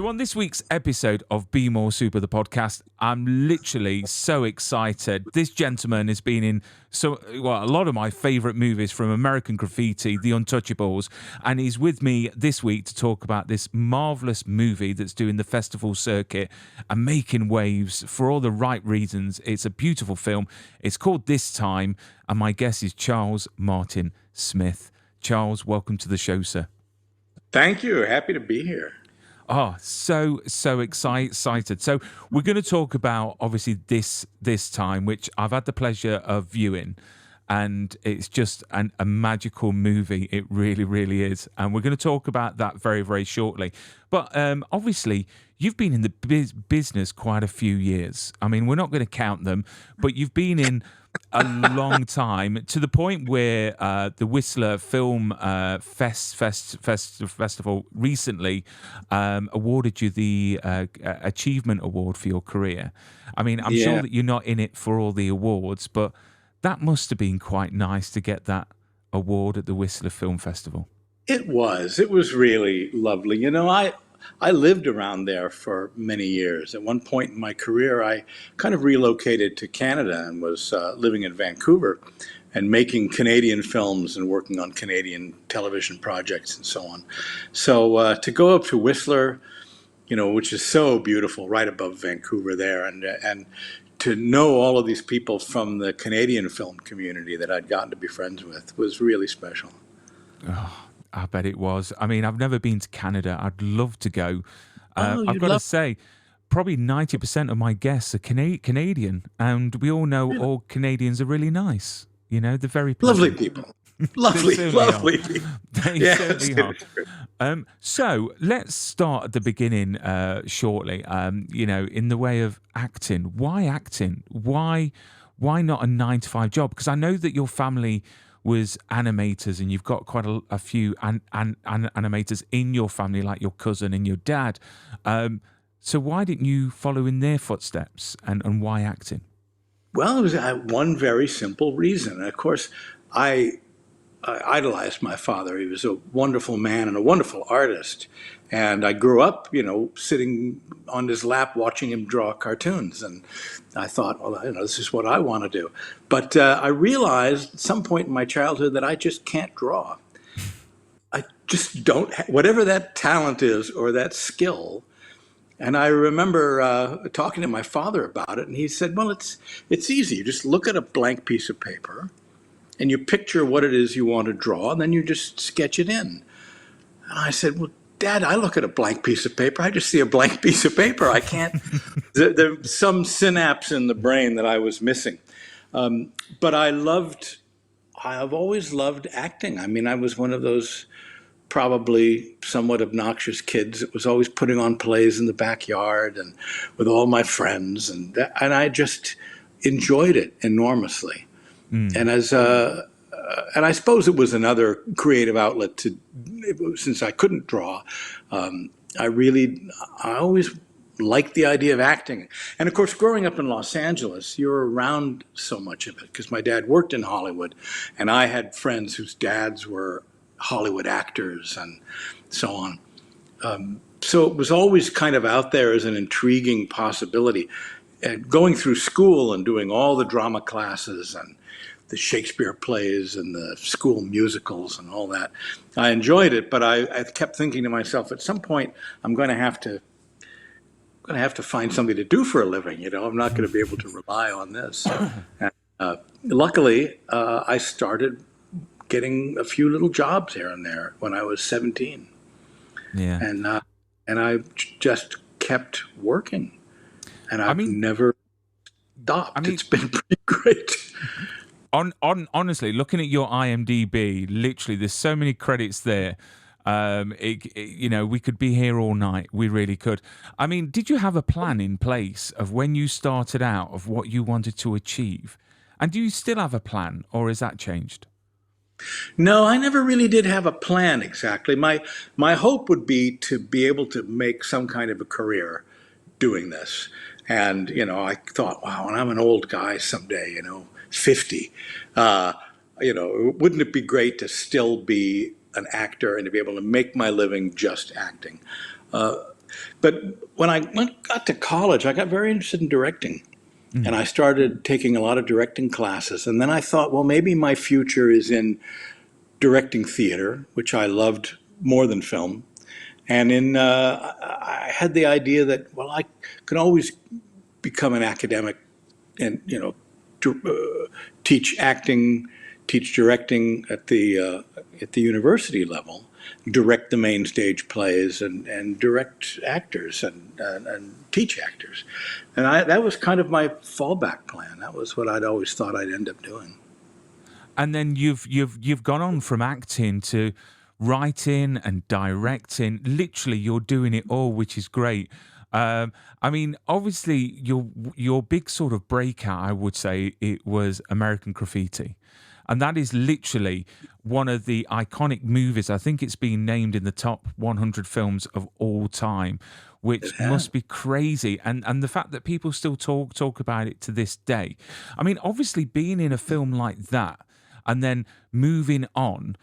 So on this week's episode of Be More Super, the podcast, I'm literally so excited. This gentleman has been in a lot of my favourite movies, from American Graffiti, The Untouchables, and he's with me this week to talk about this marvellous movie that's doing the festival circuit and making waves for all the right reasons. It's a beautiful film. It's called This Time, and my guest is Charles Martin Smith. Charles, welcome to the show, sir. Thank you. Happy to be here. Oh, so excited. So we're going to talk about, obviously, this time, which I've had the pleasure of viewing, and it's just a magical movie. It really, really is. And we're going to talk about that very, very shortly. But obviously, you've been in the business quite a few years. I mean, we're not going to count them, but you've been in a long time, to the point where the Whistler Film Festival recently awarded you the Achievement Award for your career. I mean, I'm sure that you're not in it for all the awards, but that must have been quite nice to get that award at the Whistler Film Festival. It was really lovely. You know, I lived around there for many years. At one point in my career, I kind of relocated to Canada and was living in Vancouver and making Canadian films and working on Canadian television projects and so on. So to go up to Whistler, you know, which is so beautiful, right above Vancouver there, and to know all of these people from the Canadian film community that I'd gotten to be friends with was really special. Oh, I bet it was. I mean, I've never been to Canada. I'd love to go. I've got to say, probably 90% of my guests are Canadian, and we all know all Canadians are really nice. You know, they're very pleasant. Lovely people. Lovely people. They certainly are. So let's start at the beginning shortly. You know, in the way of acting. Why acting? Why not a 9-to-5 job? Because I know that your family was animators, and you've got quite a few animators in your family, like your cousin and your dad. So why didn't you follow in their footsteps, and why acting? Well, it was one very simple reason. Of course, I idolized my father. He was a wonderful man and a wonderful artist. And I grew up, you know, sitting on his lap watching him draw cartoons. And I thought, well, you know, this is what I want to do. But I realized at some point in my childhood that I just can't draw. I just don't, whatever that talent is or that skill. And I remember talking to my father about it, and he said, well, it's easy. You just look at a blank piece of paper, and you picture what it is you want to draw, and then you just sketch it in. And I said, well, Dad, I look at a blank piece of paper. I just see a blank piece of paper. I can't, there's some synapse in the brain that I was missing. But I've always loved acting. I mean, I was one of those probably somewhat obnoxious kids that was always putting on plays in the backyard and with all my friends. And I just enjoyed it enormously. And I suppose it was another creative outlet since I couldn't draw. I always liked the idea of acting. And of course, growing up in Los Angeles, you're around so much of it because my dad worked in Hollywood, and I had friends whose dads were Hollywood actors and so on. So it was always kind of out there as an intriguing possibility. And going through school and doing all the drama classes and the Shakespeare plays and the school musicals and all that, I enjoyed it, but I kept thinking to myself, at some point, I'm going to have to find something to do for a living. You know, I'm not going to be able to rely on this. And, luckily, I started getting a few little jobs here and there when I was 17. Yeah. And I just kept working, and I've never stopped. It's been pretty great. Honestly, looking at your IMDb, literally, there's so many credits there. You know, we could be here all night. We really could. I mean, did you have a plan in place of when you started out of what you wanted to achieve? And do you still have a plan, or has that changed? No, I never really did have a plan exactly. My hope would be to be able to make some kind of a career doing this. And, you know, I thought, wow, when I'm an old guy someday, you know, 50, you know, wouldn't it be great to still be an actor and to be able to make my living just acting? But when I got to college, I got very interested in directing. Mm. And I started taking a lot of directing classes. And then I thought, well, maybe my future is in directing theater, which I loved more than film. And I had the idea that, well, I could always become an academic and, teach acting, teach directing at the university level, direct the main stage plays, and direct actors and teach actors. And that was kind of my fallback plan. That was what I'd always thought I'd end up doing. And then you've gone on from acting to writing and directing. Literally, you're doing it all, which is great. I mean, obviously, your big sort of breakout, I would say, it was American Graffiti, and that is literally one of the iconic movies. I think it's been named in the top 100 films of all time, which must be crazy. And the fact that people still talk about it to this day. I mean, obviously, being in a film like that and then moving on,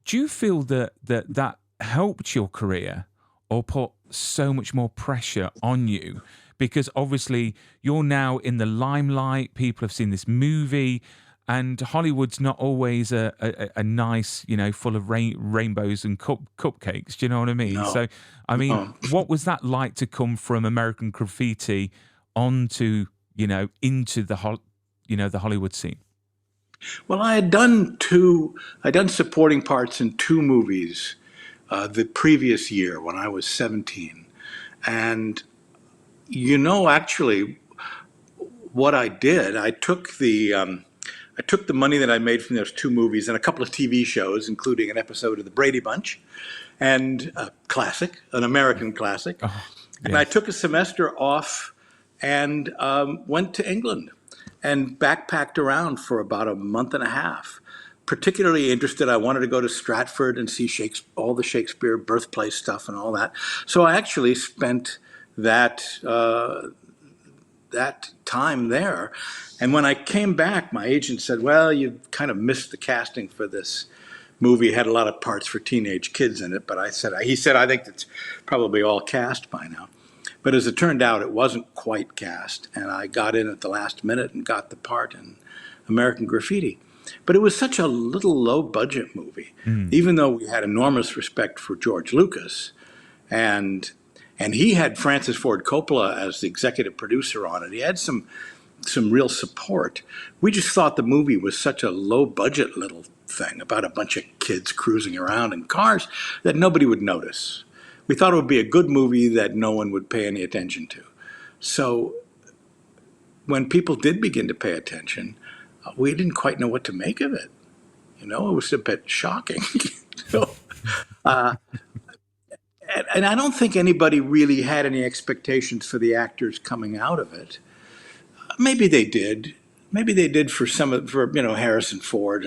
do you feel that helped your career or put so much more pressure on you? Because obviously you're now in the limelight, people have seen this movie, and Hollywood's not always a nice, full of rainbows and cupcakes. Do you know what I mean? No, So, I mean, no. what was that like to come from American Graffiti onto, into the Hollywood scene? Well, I'd done supporting parts in two movies the previous year when I was 17. And, actually, what I did, I took the money that I made from those two movies and a couple of TV shows, including an episode of The Brady Bunch and a classic, an American classic. Oh, And I yes. took a semester off and went to England and backpacked around for about a month and a half. Particularly interested, I wanted to go to Stratford and see all the Shakespeare birthplace stuff and all that. So I actually spent that that time there. And when I came back, my agent said, "Well, you kind of missed the casting for this movie. It had a lot of parts for teenage kids in it." But he said, "I think it's probably all cast by now." But as it turned out, it wasn't quite cast, and I got in at the last minute and got the part in American Graffiti. But it was such a little low budget movie, Mm. even though we had enormous respect for George Lucas, and he had Francis Ford Coppola as the executive producer on it. He had some real support. We just thought the movie was such a low budget little thing about a bunch of kids cruising around in cars that nobody would notice. We thought it would be a good movie that no one would pay any attention to. So when people did begin to pay attention, we didn't quite know what to make of it. It was a bit shocking. so, uh, and I don't think anybody really had any expectations for the actors coming out of it. Maybe they did. Maybe they did for Harrison Ford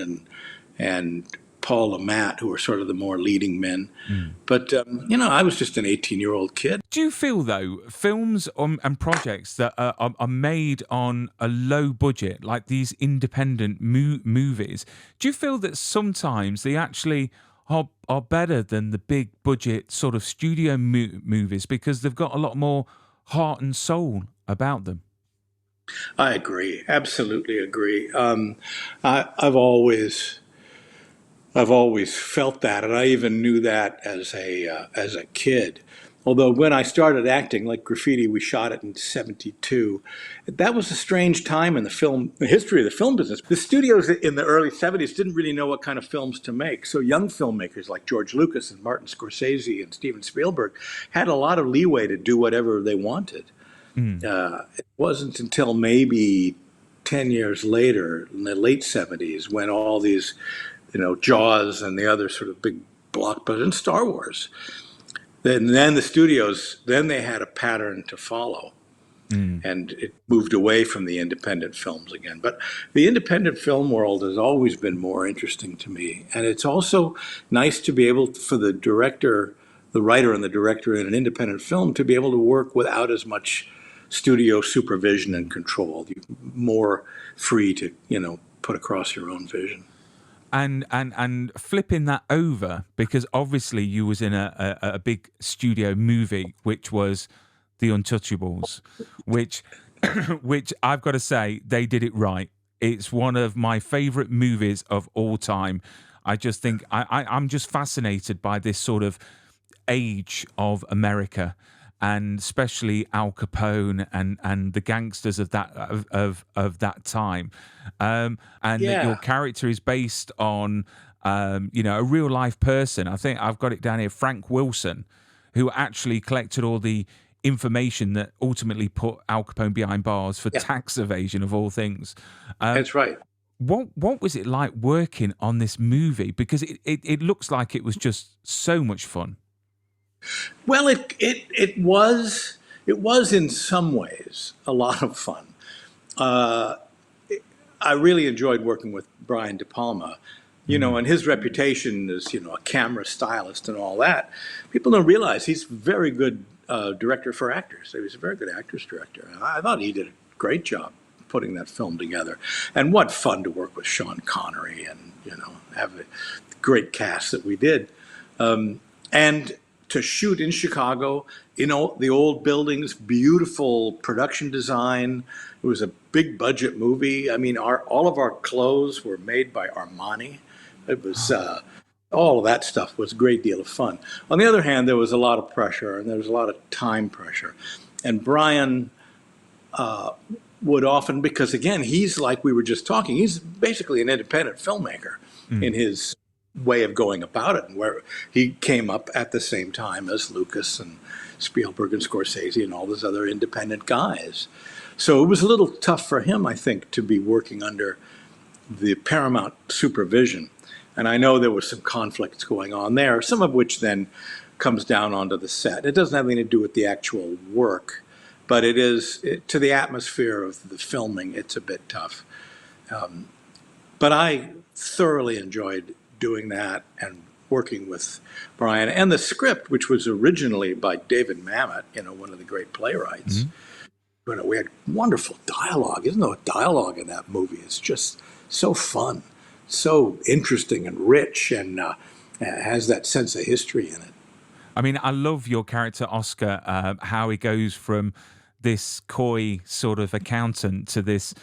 and Paul Matt, who were sort of the more leading men. Mm. But I was just an 18-year-old kid. Do you feel, though, films and projects that are made on a low budget, like these independent movies, do you feel that sometimes they actually are better than the big budget sort of studio movies because they've got a lot more heart and soul about them? I agree. Absolutely agree. I've always felt that, and I even knew that as a kid. Although when I started acting, like Graffiti, we shot it in '72. That was a strange time in the history of the film business. The studios in the early '70s didn't really know what kind of films to make. So young filmmakers like George Lucas and Martin Scorsese and Steven Spielberg had a lot of leeway to do whatever they wanted. Mm. It wasn't until maybe 10 years later, in the late '70s, when all these Jaws and the other sort of big blockbusters, and Star Wars. Then the studios, then they had a pattern to follow. Mm. And it moved away from the independent films again. But the independent film world has always been more interesting to me. And it's also nice to be able, for the writer and the director in an independent film, to be able to work without as much studio supervision and control. You're more free to, put across your own vision. and flipping that over, because obviously you was in a big studio movie, which was The Untouchables, which which I've got to say they did it right. It's one of my favorite movies of all time. I just think I'm just fascinated by this sort of age of America, and especially Al Capone and the gangsters of that time. And that your Yeah. character is based on a real life person. I think I've got it down here, Frank Wilson, who actually collected all the information that ultimately put Al Capone behind bars for Yeah. tax evasion of all things. Um, That's right. what was it like working on this movie? Because it looks like it was just so much fun. Well, it was in some ways a lot of fun. Uh, I really enjoyed working with Brian De Palma, and his reputation as a camera stylist and all that. People don't realize he's a very good director for actors. He was a very good actors director. And I thought he did a great job putting that film together. And what fun to work with Sean Connery and have a great cast that we did. And to shoot in Chicago, the old buildings, beautiful production design. It was a big budget movie. I mean, all of our clothes were made by Armani. It was all of that stuff was a great deal of fun. On the other hand, there was a lot of pressure, and there was a lot of time pressure. And Brian would often, because again, he's like we were just talking, he's basically an independent filmmaker in his way of going about it, and where he came up at the same time as Lucas and Spielberg and Scorsese and all those other independent guys. So it was a little tough for him, I think, to be working under the Paramount supervision. And I know there was some conflicts going on there, some of which then comes down onto the set. It doesn't have anything to do with the actual work, but to the atmosphere of the filming, it's a bit tough. But I thoroughly enjoyed doing that and working with Brian. And the script, which was originally by David Mamet, one of the great playwrights. We had wonderful dialogue. Isn't there dialogue in that movie? It's just so fun, so interesting and rich, and has that sense of history in it. I mean, I love your character, Oscar, how he goes from this coy sort of accountant to this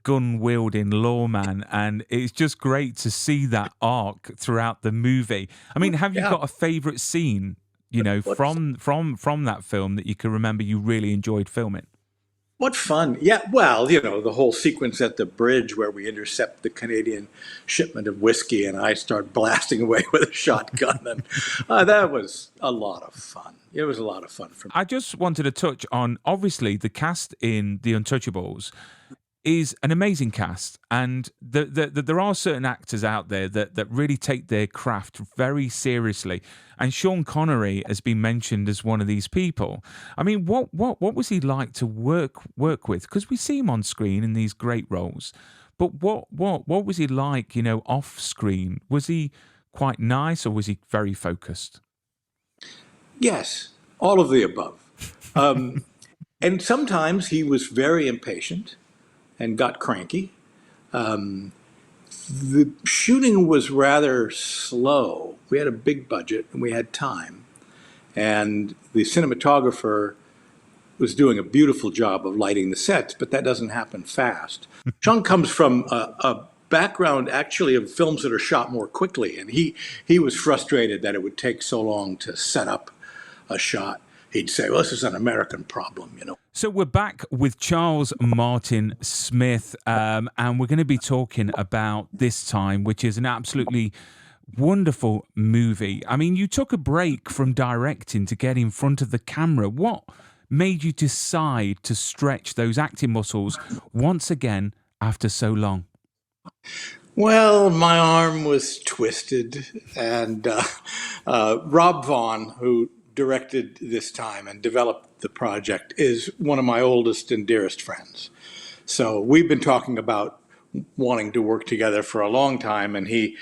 gun-wielding lawman, and it's just great to see that arc throughout the movie. I mean, have you got a favourite scene, from that film that you can remember you really enjoyed filming? What fun. Yeah, well, the whole sequence at the bridge where we intercept the Canadian shipment of whiskey and I start blasting away with a shotgun. And that was a lot of fun. It was a lot of fun for me. I just wanted to touch on, obviously, the cast in The Untouchables is an amazing cast, and there are certain actors out there that really take their craft very seriously, and Sean Connery has been mentioned as one of these people. I mean, what was he like to work with? Because we see him on screen in these great roles, but what was he like, off screen? Was he quite nice, or was he very focused? Yes, all of the above. And sometimes he was very impatient and got cranky. The shooting was rather slow. We had a big budget and we had time. And the cinematographer was doing a beautiful job of lighting the sets, but that doesn't happen fast. Sean comes from a background actually of films that are shot more quickly, and he was frustrated that it would take so long to set up a shot. He'd say, well, this is an American problem, So we're back with Charles Martin Smith, and we're going to be talking about This Time, which is an absolutely wonderful movie. I mean, you took a break from directing to get in front of the camera. What made you decide to stretch those acting muscles once again after so long? Well, my arm was twisted, and Rob Vaughn, who directed This Time and developed the project, is one of my oldest and dearest friends. So we've been talking about wanting to work together for a long time, and he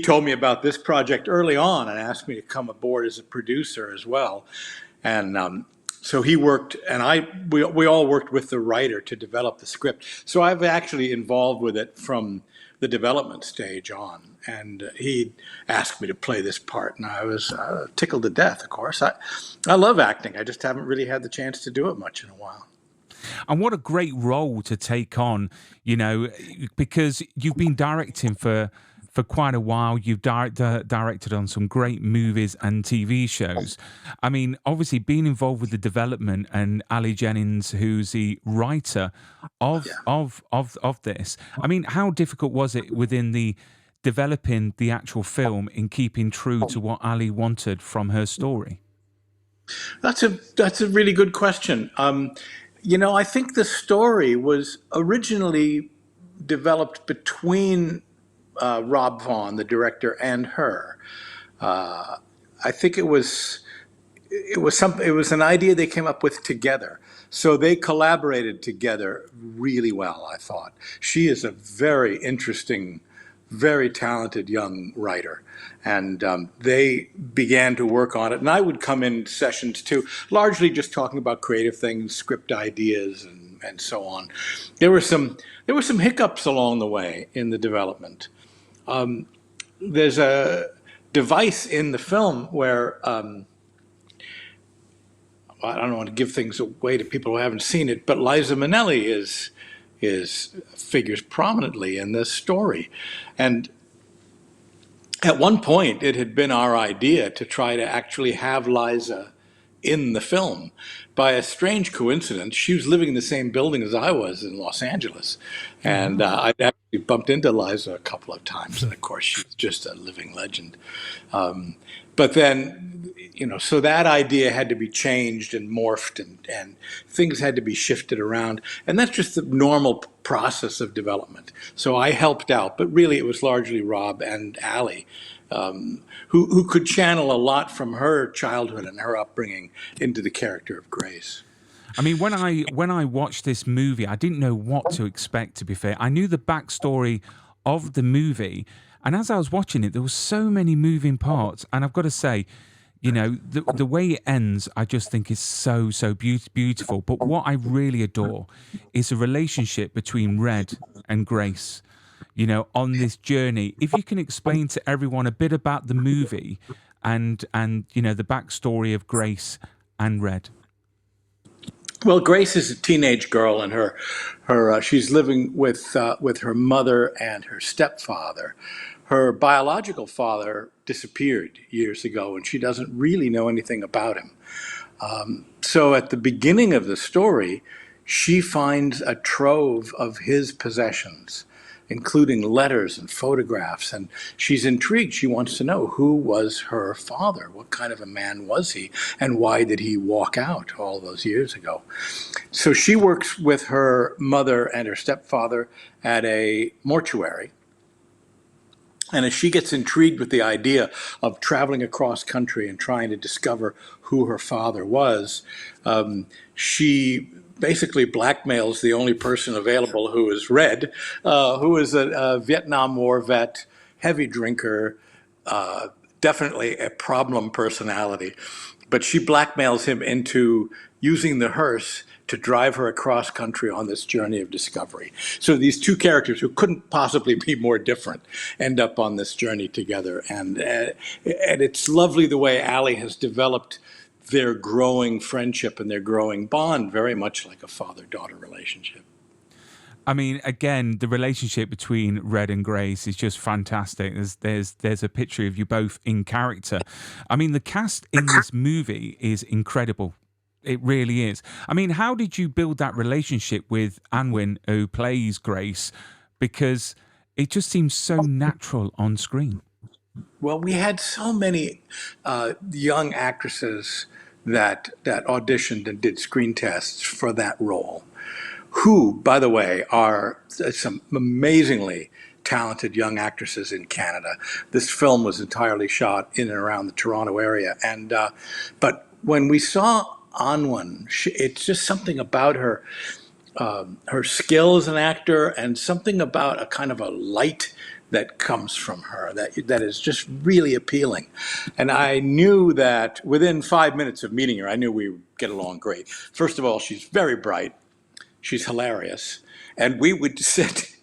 told me about this project early on and asked me to come aboard as a producer as well. And So he worked, and we all worked with the writer to develop the script. So I've actually involved with it from the development stage on. And he asked me to play this part, and I was tickled to death. Of course, I love acting. I just haven't really had the chance to do it much in a while. And what a great role to take on, because you've been directing for quite a while. You've directed on some great movies and TV shows. I mean, obviously being involved with the development, and Ali Jennings, who's the writer of Yeah. of this. I mean, how difficult was it within the developing the actual film in keeping true to what Ali wanted from her story? That's a really good question. I think the story was originally developed between Rob Vaughn, the director, and her. I think it was an idea they came up with together. So they collaborated together really well, I thought. She is a very interesting, very talented young writer. And they began to work on it. And I would come in sessions too, largely just talking about creative things, script ideas, and so on. There were some hiccups along the way in the development. There's a device in the film where I don't want to give things away to people who haven't seen it, but Liza Minnelli is figures prominently in this story. And at one point, it had been our idea to try to actually have Liza in the film. By a strange coincidence, she was living in the same building as I was in Los Angeles. And I'd actually bumped into Liza a couple of times. And of course, she's just a living legend. But then, so that idea had to be changed and morphed, and things had to be shifted around. And that's just the normal process of development. So I helped out, but really it was largely Rob and Ali, who could channel a lot from her childhood and her upbringing into the character of Grace. I mean, when I watched this movie, I didn't know what to expect. To be fair, I knew the backstory of the movie, and as I was watching it, there were so many moving parts. And I've got to say, the way it ends, I just think is so beautiful. But what I really adore is the relationship between Red and Grace. On this journey. If you can explain to everyone a bit about the movie and the backstory of Grace and Red. Well, Grace is a teenage girl, and she's living with her mother and her stepfather. Her biological father disappeared years ago, and she doesn't really know anything about him. So at the beginning of the story, she finds a trove of his possessions, including letters and photographs. And she's intrigued. She wants to know, who was her father? What kind of a man was he? And why did he walk out all those years ago? So she works with her mother and her stepfather at a mortuary. And as she gets intrigued with the idea of traveling across country and trying to discover who her father was, she basically blackmails the only person available, who is Red, who is a Vietnam War vet, heavy drinker, definitely a problem personality. But she blackmails him into using the hearse to drive her across country on this journey of discovery. So these two characters, who couldn't possibly be more different, end up on this journey together. And it's lovely the way Ali has developed their growing friendship and their growing bond, very much like a father-daughter relationship. I mean, again, the relationship between Red and Grace is just fantastic. There's a picture of you both in character. I mean, the cast in this movie is incredible. It really is. I mean, how did you build that relationship with Anwin, who plays Grace? Because it just seems so natural on screen. Well, we had so many young actresses that auditioned and did screen tests for that role, who, by the way, are some amazingly talented young actresses in Canada. This film was entirely shot in and around the Toronto area, and but when we saw Anwen, it's just something about her, her skill as an actor, and something about a kind of a light that comes from her that is just really appealing. And I knew that within 5 minutes of meeting her, I knew we get along great. First of all, she's very bright. She's hilarious. And we would sit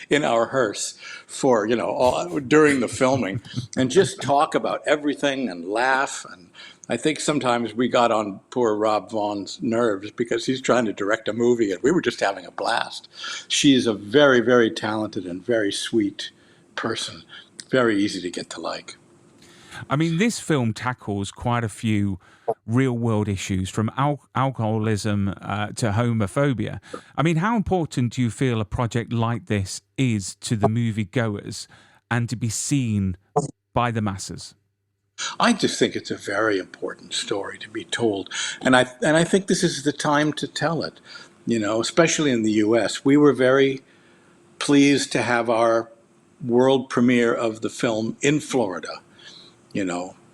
in our hearse for, during the filming and just talk about everything and laugh. And I think sometimes we got on poor Rob Vaughn's nerves because he's trying to direct a movie and we were just having a blast. She's a very, very talented and very sweet person. Very easy to get to like. I mean, this film tackles quite a few real world issues from alcoholism to homophobia. I mean, how important do you feel a project like this is to the movie goers and to be seen by the masses? I just think it's a very important story to be told, and I think this is the time to tell it. Especially in the U.S., we were very pleased to have our world premiere of the film in Florida.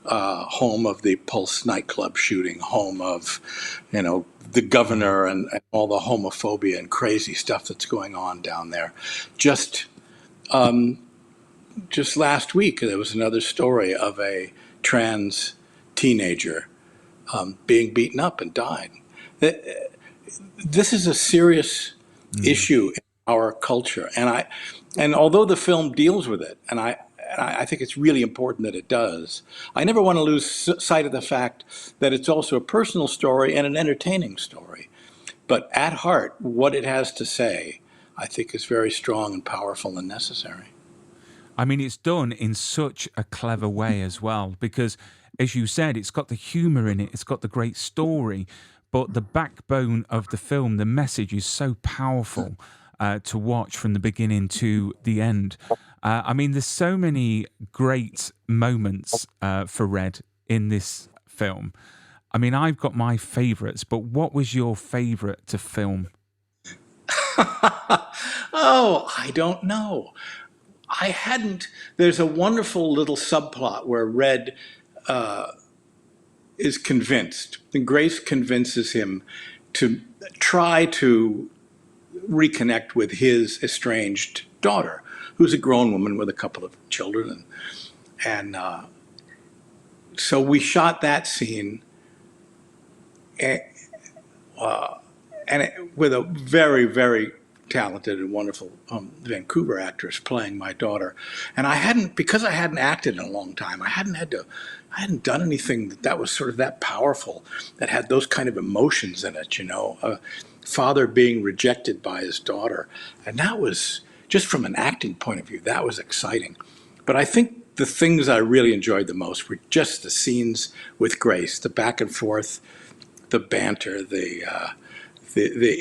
Home of the Pulse nightclub shooting, home of, the governor and all the homophobia and crazy stuff that's going on down there. Just last week, there was another story of a trans teenager being beaten up and died. This is a serious issue in our culture, and although the film deals with it, and I think it's really important that it does, I never want to lose sight of the fact that it's also a personal story and an entertaining story. But at heart, what it has to say, I think, is very strong and powerful and necessary. I mean, it's done in such a clever way as well, because, as you said, it's got the humour in it, it's got the great story, but the backbone of the film, the message is so powerful to watch from the beginning to the end. I mean, there's so many great moments for Red in this film. I mean, I've got my favourites, but what was your favourite to film? Oh, I don't know. There's a wonderful little subplot where Red is convinced, and Grace convinces him to try to reconnect with his estranged daughter, who's a grown woman with a couple of children. And so we shot that scene with a very, very talented and wonderful Vancouver actress playing my daughter. And because I hadn't acted in a long time, I hadn't done anything that was sort of that powerful, that had those kind of emotions in it, a father being rejected by his daughter. And that was, just from an acting point of view, that was exciting. But I think the things I really enjoyed the most were just the scenes with Grace, the back and forth, the banter, the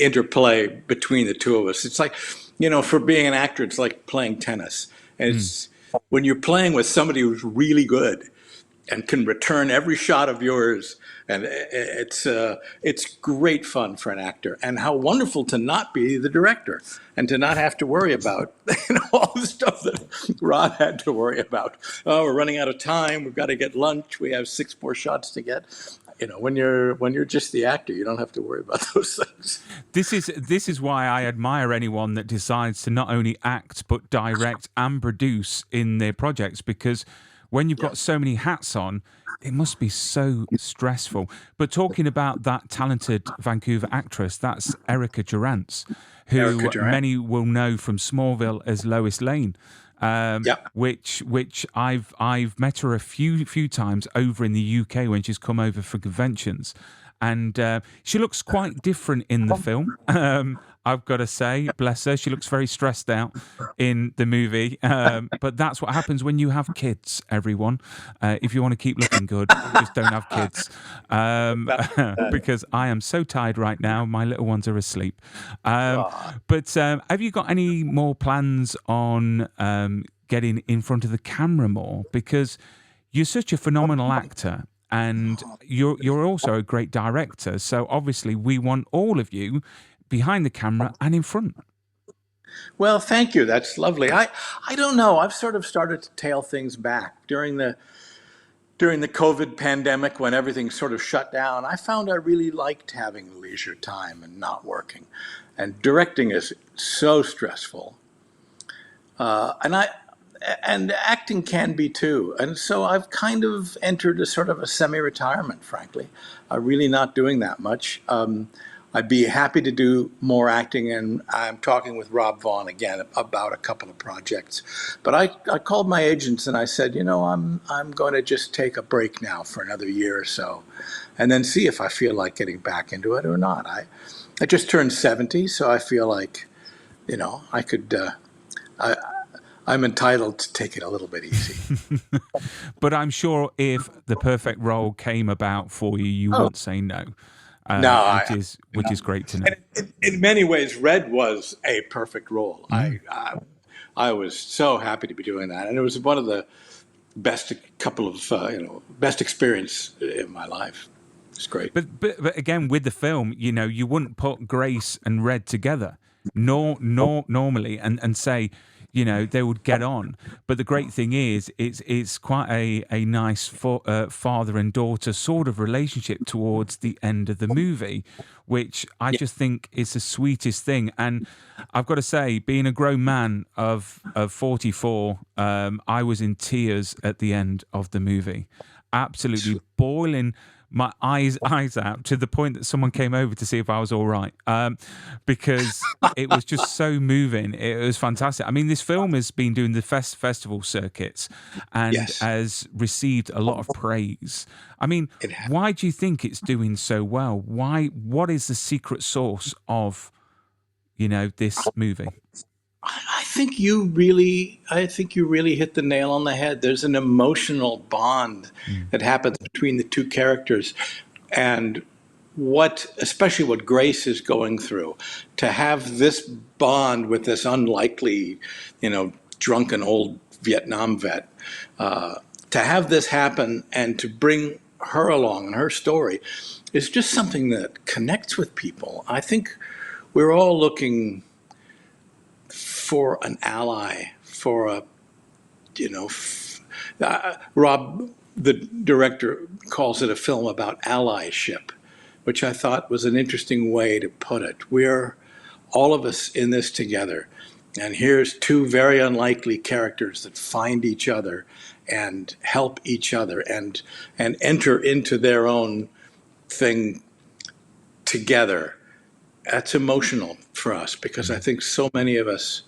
interplay between the two of us. It's like, for being an actor, it's like playing tennis. And it's when you're playing with somebody who's really good and can return every shot of yours, and it's great fun for an actor. And how wonderful to not be the director and to not have to worry about all the stuff that Rod had to worry about. Oh, we're running out of time. We've got to get lunch. We have 6 more shots to get. When you're just the actor, you don't have to worry about those things. This is why I admire anyone that decides to not only act but direct and produce in their projects, because when you've got so many hats on, it must be so stressful. But talking about that talented Vancouver actress, that's Erica Durance, who many will know from Smallville as Lois Lane. Which I've met her a few times over in the UK when she's come over for conventions, and she looks quite different in the film. I've got to say, bless her, she looks very stressed out in the movie. But that's what happens when you have kids, everyone. If you want to keep looking good, just don't have kids. Because I am so tired right now. My little ones are asleep. But have you got any more plans on getting in front of the camera more? Because you're such a phenomenal actor. And you're also a great director. So obviously we want all of you behind the camera and in front. Well, thank you. That's lovely. I don't know. I've sort of started to tail things back during the COVID pandemic when everything sort of shut down. I found I really liked having leisure time and not working. And directing is so stressful. And and acting can be too. And so I've kind of entered a sort of a semi-retirement, frankly. I'm really not doing that much. I'd be happy to do more acting, and I'm talking with Rob Vaughn again about a couple of projects. But I called my agents and I said, I'm going to just take a break now for another year or so, and then see if I feel like getting back into it or not. I just turned 70, so I feel like, I could. I'm entitled to take it a little bit easy. But I'm sure if the perfect role came about for you, you wouldn't say no. No, Which is great to know. and in many ways, Red was a perfect role. I was so happy to be doing that, and it was one of the best best experience in my life. It's great. But again, with the film, you wouldn't put Grace and Red together, normally, and say, they would get on. But the great thing is, it's quite a nice father and daughter sort of relationship towards the end of the movie, which I just think is the sweetest thing. And I've got to say, being a grown man of 44, I was in tears at the end of the movie, absolutely boiling my eyes out, to the point that someone came over to see if I was all right, because it was just so moving. It was fantastic. I mean, this film has been doing the festival circuits and has received a lot of praise. I mean, why do you think it's doing so well? What is the secret sauce of, this movie? I think you really hit the nail on the head. There's an emotional bond that happens between the two characters, and especially what Grace is going through, to have this bond with this unlikely, drunken old Vietnam vet, to have this happen and to bring her along and her story is just something that connects with people. I think we're all looking for an ally, Rob, the director, calls it a film about allyship, which I thought was an interesting way to put it. We're all of us in this together. And here's two very unlikely characters that find each other and help each other and enter into their own thing together. That's emotional for us, because I think so many of us,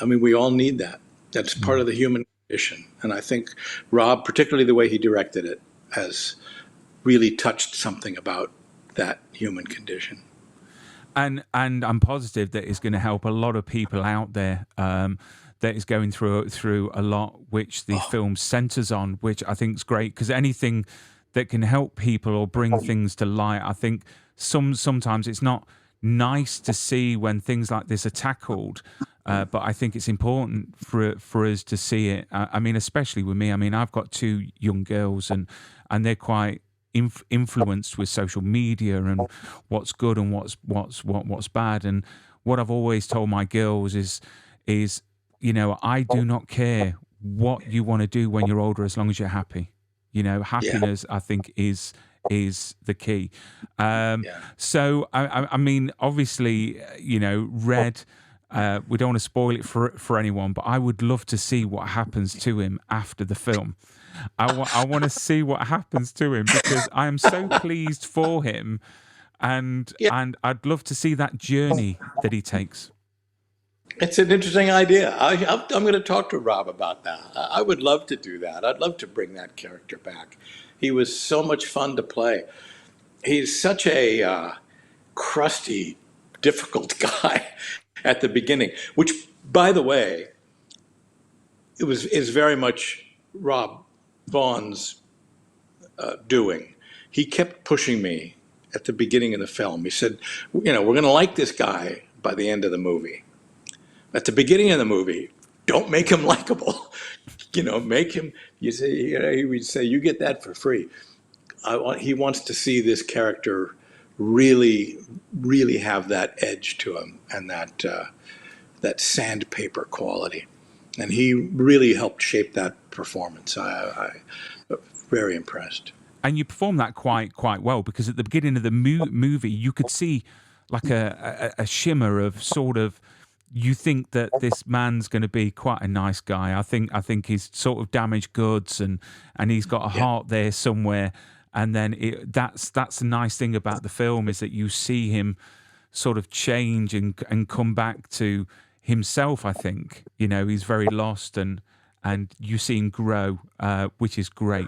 we all need that. That's part of the human condition. And I think Rob, particularly the way he directed it, has really touched something about that human condition. And I'm positive that it's going to help a lot of people out there that is going through a lot, which the film centers on, which I think is great, because anything that can help people or bring things to light, I think sometimes it's not nice to see when things like this are tackled, but I think it's important for us to see it. I mean, especially with me. I mean, I've got two young girls, and they're quite influenced with social media and what's good and what's bad. And what I've always told my girls is I do not care what you want to do when you're older, as long as you're happy. Happiness, I think, is the key. So I mean, obviously, Red, we don't want to spoil it for anyone, but I would love to see what happens to him after the film. I want to see what happens to him, because I am so pleased for him, and I'd love to see that journey that he takes. It's an interesting idea. I'm going to talk to Rob about that. I would love to do that. I'd love to bring that character back. He was so much fun to play. He's such a crusty, difficult guy at the beginning, which, by the way, is very much Rob Vaughn's doing. He kept pushing me at the beginning of the film. He said, we're going to like this guy by the end of the movie. At the beginning of the movie, don't make him likable. Make him. He would say, you get that for free. He wants to see this character really, really have that edge to him, and that sandpaper quality. And he really helped shape that performance. I'm very impressed. And you performed that quite well, because at the beginning of the movie, you could see like a shimmer of sort of, you think that this man's going to be quite a nice guy. I think he's sort of damaged goods, and he's got a Yeah, heart there somewhere. And then that's the nice thing about the film, is that you see him sort of change and come back to himself. I think, he's very lost, and you see him grow, which is great.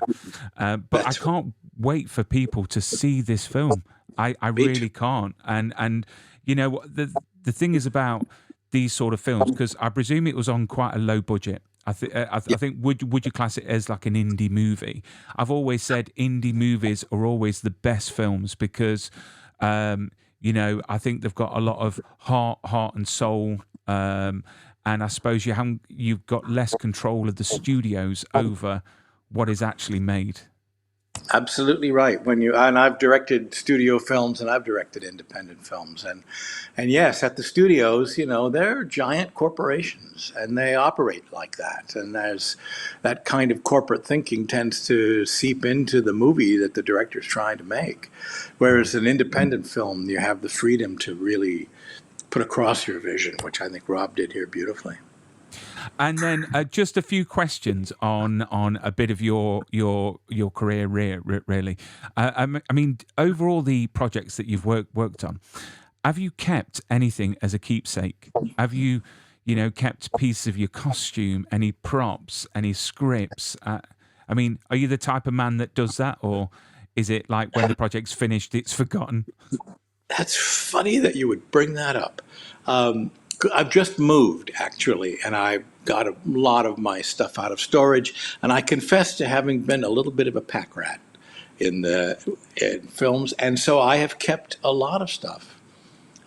But I that's can't wait for people to see this film. I me too. really can't. And the thing is about these sort of films, because I presume it was on quite a low budget. I think would you class it as like an indie movie? I've always said indie movies are always the best films because I think they've got a lot of heart and soul. And I suppose you've got less control of the studios over what is actually made. Absolutely right. And I've directed studio films and I've directed independent films, and yes, at the studios, they're giant corporations and they operate like that. And there's that kind of corporate thinking tends to seep into the movie that the director's trying to make. Whereas an independent film, you have the freedom to really put across your vision, which I think Rob did here beautifully. And then just a few questions on a bit of your career, really. I mean, over all the projects that you've worked on, have you kept anything as a keepsake? Have you, kept pieces of your costume, any props, any scripts? I mean, are you the type of man that does that, or is it like when the project's finished, it's forgotten? That's funny that you would bring that up. Um, I've just moved actually, and I got a lot of my stuff out of storage. And I confess to having been a little bit of a pack rat in films, and so I have kept a lot of stuff.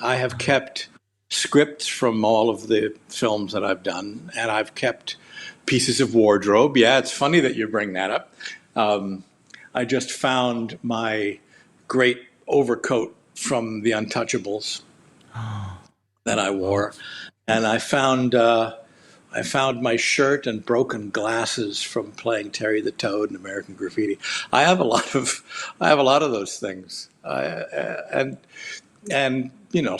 I have kept scripts from all of the films that I've done, and I've kept pieces of wardrobe. Yeah, it's funny that you bring that up. Um, I just found my great overcoat from the Untouchables that I Wow. wore, and I found my shirt and broken glasses from playing Terry the Toad in American Graffiti. I have a lot of I have a lot of those things, and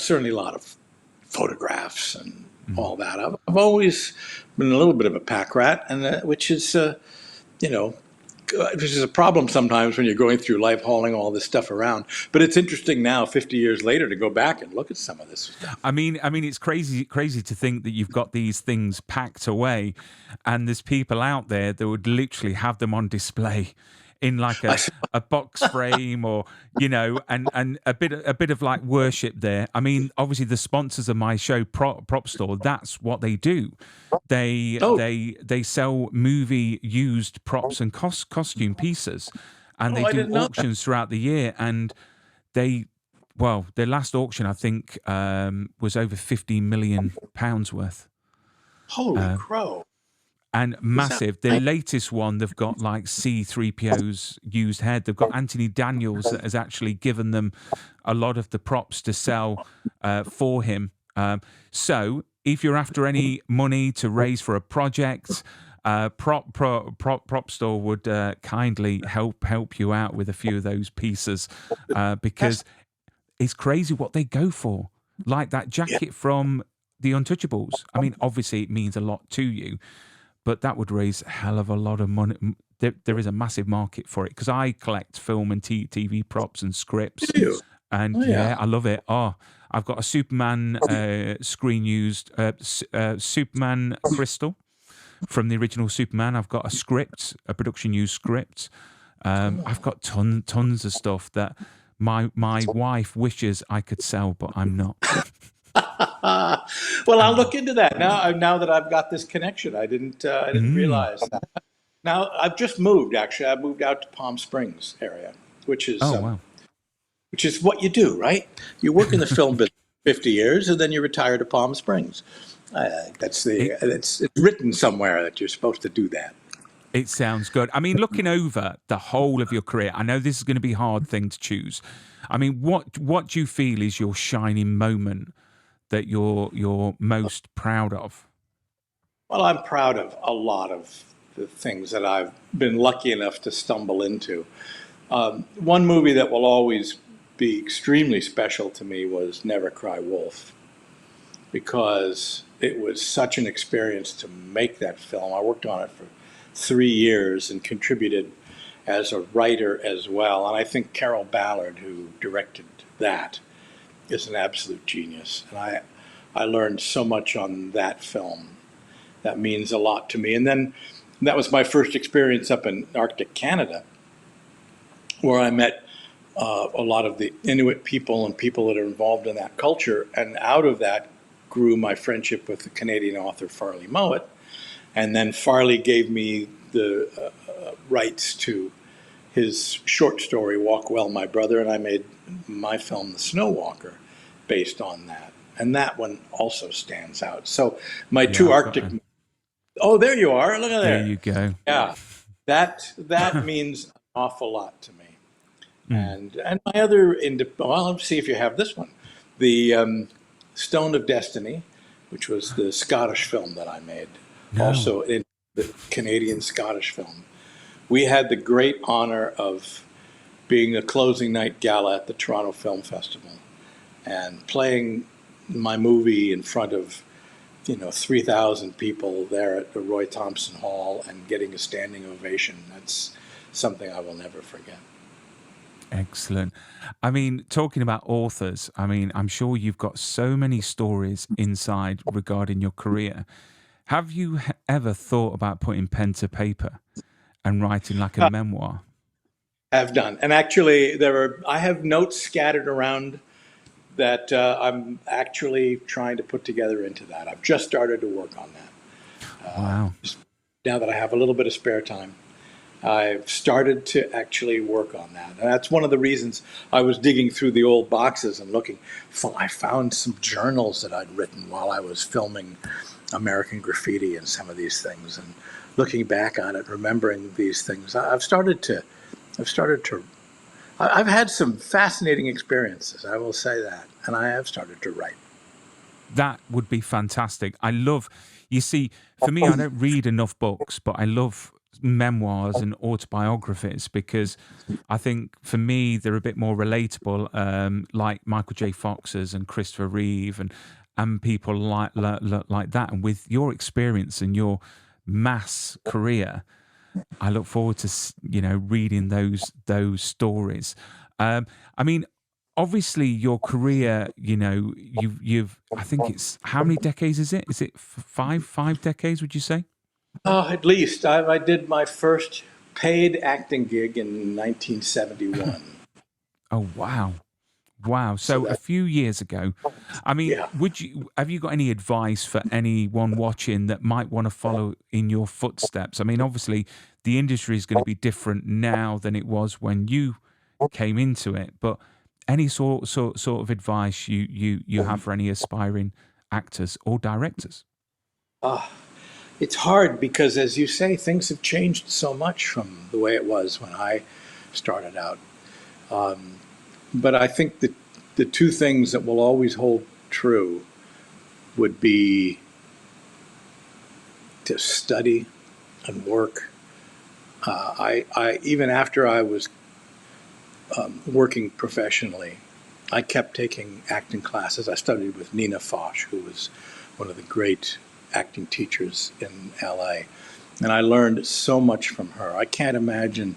certainly a lot of photographs and Mm. all that. I've always been a little bit of a pack rat, and you know which is a problem sometimes when you're going through life hauling all this stuff around. But it's interesting now, 50 years later, to go back and look at some of this stuff. I mean, it's crazy to think that you've got these things packed away, and there's people out there that would literally have them on display in like I, a box frame, or and a bit of like worship there. I mean, obviously the sponsors of my show, Prop Store, that's what they do. oh, They sell movie used props and costume pieces, and they I do didn't know that. auctions throughout the year. And they well, their last auction, I think, was over £50 million worth, Holy uh, crow. and Is that massive. The right? latest one, they've got like C3PO's used head. They've got Anthony Daniels that has actually given them a lot of the props to sell for him. So, if you're after any money to raise for a project, Prop Store would kindly help you out with a few of those pieces, That's, because it's crazy what they go for. Like that yeah, jacket from the Untouchables. I mean, obviously it means a lot to you, but that would raise a hell of a lot of money. There is a massive market for it, because I collect film and TV props and you scripts, do. and Oh, yeah, yeah. I love it. Oh, I've got a Superman screen used Superman crystal from the original Superman. I've got a script, a production used script. I've got tons of stuff that my wife wishes I could sell, but I'm not. Well, I'll look into that now. Now that I've got this connection, I didn't Mm. realize that. Now I've just moved. Actually, I moved out to Palm Springs area, which is Oh um, wow. which is what you do, right? You work in the film business 50 years, and then you retire to Palm Springs. It It's written somewhere that you're supposed to do that. it sounds good. I mean, looking over the whole of your career, I know this is going to be a hard thing to choose. I mean, what do you feel is your shining moment that you're most proud of? Well, I'm proud of a lot of the things that I've been lucky enough to stumble into. One movie that will always be extremely special to me was Never Cry Wolf. because it was such an experience to make that film. I worked on it for 3 years and contributed as a writer as well. And I think Carol Ballard, who directed that, is an absolute genius. And I learned so much on that film. That means a lot to me. And then that was my first experience up in Arctic Canada, where I met a lot of the Inuit people and people that are involved in that culture. And out of that grew my friendship with the Canadian author Farley Mowat. And then Farley gave me the rights to his short story, Walk Well, My Brother, and I made my film, The Snow Walker, based on that. And that one also stands out. So my two Arctic... Oh, there you are. Look at there. There you go. Yeah, that means an awful lot to me. And my other, well, let's see if you have this one. The Stone of Destiny, which was the Scottish film that I made, also in the Canadian-Scottish film. We had the great honor of being a closing night gala at the Toronto Film Festival and playing my movie in front of 3,000 people there at the Roy Thompson Hall and getting a standing ovation. That's something I will never forget. Excellent. I mean, talking about authors, I mean, I'm sure you've got so many stories inside regarding your career. Have you ever thought about putting pen to paper and writing like a memoir? Have done. And actually, I have notes scattered around that I'm actually trying to put together into that. I've just started to work on that. Wow. Now that I have a little bit of spare time, I've started to actually work on that. And that's one of the reasons I was digging through the old boxes and looking. I found some journals that I'd written while I was filming American Graffiti and some of these things. And looking back on it, remembering these things, I've had some fascinating experiences, I will say that, and I have started to write. That would be fantastic. You see, for me, I don't read enough books, but I love memoirs and autobiographies because I think for me, they're a bit more relatable, like Michael J. Fox's and Christopher Reeve and people like that. And with your experience and your mass career, I look forward to reading those stories. I mean, obviously, your career, you've I think it's how many decades is it? Is it five decades? Would you say? At least I did my first paid acting gig in 1971. Oh wow! So a few years ago. I mean, have you got any advice for anyone watching that might want to follow in your footsteps? I mean, obviously, the industry is going to be different now than it was when you came into it. But any sort of advice you have for any aspiring actors or directors? It's hard because, as you say, things have changed so much from the way it was when I started out. But I think the two things that will always hold true would be to study and work. I even after I was working professionally, I kept taking acting classes. I studied with Nina Foch, who was one of the great acting teachers in LA, and I learned so much from her. I can't imagine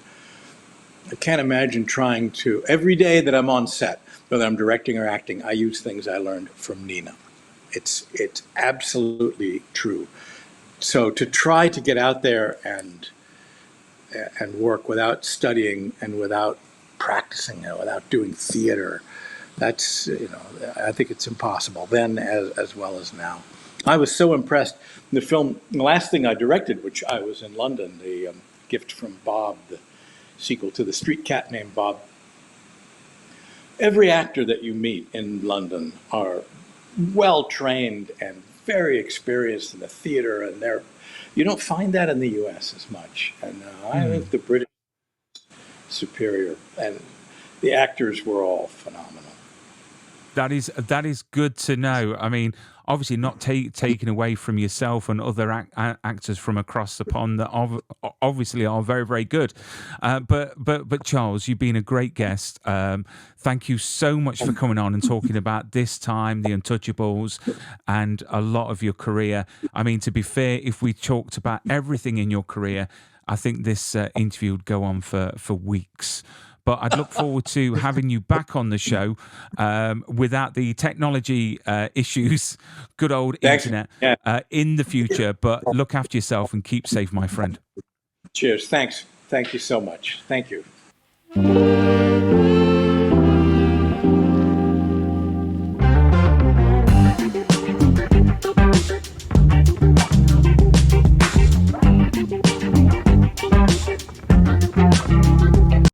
trying to, every day that I'm on set, whether I'm directing or acting, I use things I learned from Nina. It's absolutely true. So to try to get out there and work without studying and without practicing, without doing theater, that's, I think it's impossible then as well as now. I was so impressed. The last thing I directed, which I was in London, the Gift from Bob, the sequel to The Street Cat Named Bob. Every actor that you meet in London are well trained and very experienced in the theater, and you don't find that in the U.S. as much. And I think the British superior, and the actors were all phenomenal. That is good to know. I mean, obviously not taken away from yourself and other actors from across the pond that obviously are very, very good. But Charles, you've been a great guest. Thank you so much for coming on and talking about this time, the Untouchables, and a lot of your career. I mean, to be fair, if we talked about everything in your career, I think this interview would go on for weeks. But I'd look forward to having you back on the show without the technology issues, good old internet, in the future. But look after yourself and keep safe, my friend. Cheers. Thanks. Thank you so much. Thank you.